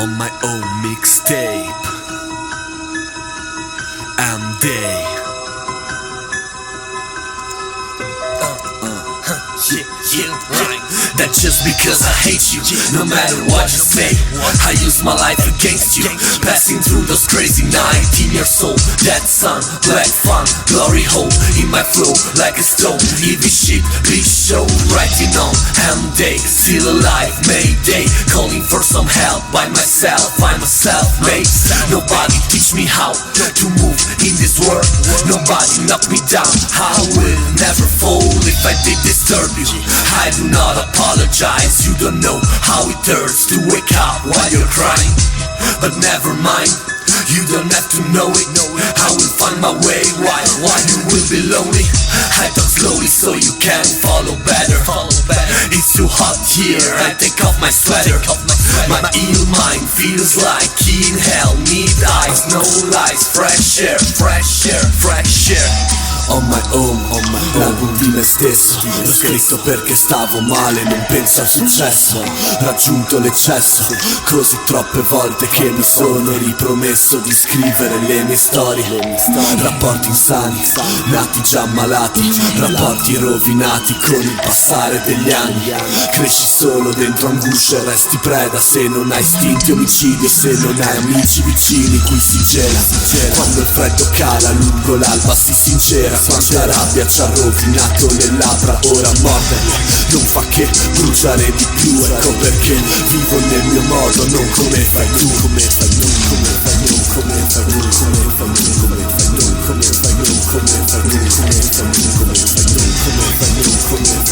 on my own mixtape. Emday. That just because I hate you, no matter what you say, I use my life against you. Passing through those crazy 19 years old. That sun, black fun, glory hole in my flow like a stone. Heavy shit, big show, writing on Emday. Still alive, Mayday, calling for some help by myself. I'm a self-made. Nobody teach me how to move in this world. Nobody knock me down. I will never fall if I did disturb you. I do not apologize. You don't know how it hurts to wake up while you're crying. But never mind, you don't have to know it. I will find my way while you will be lonely. I talk slowly so you can follow better. It's too hot here, I take off my sweater. My ill mind feels like in hell. Need eyes, no lies, fresh air, fresh air, fresh air. On my own, l'album di me stesso. L'ho scritto perché stavo male, non penso al successo. Raggiunto l'eccesso, così troppe volte che mi sono ripromesso di scrivere le mie storie. Rapporti insani, nati già malati, rapporti rovinati con il passare degli anni. Cresci solo dentro angoscia, resti preda se non hai istinti omicidio, se non hai amici vicini cui si gela. Quando il freddo cala lungo l'alba si sincera. Quanta rabbia ci ha rovinato le labbra, ora morderle non fa che bruciare di più. Ecco perché vivo nel mio modo, non come fai tu. Come fai, non come fai, non come fai, non come fai, non come fai, non come fai, non come fai, non come fai, non come fai, non come fai, non come fai.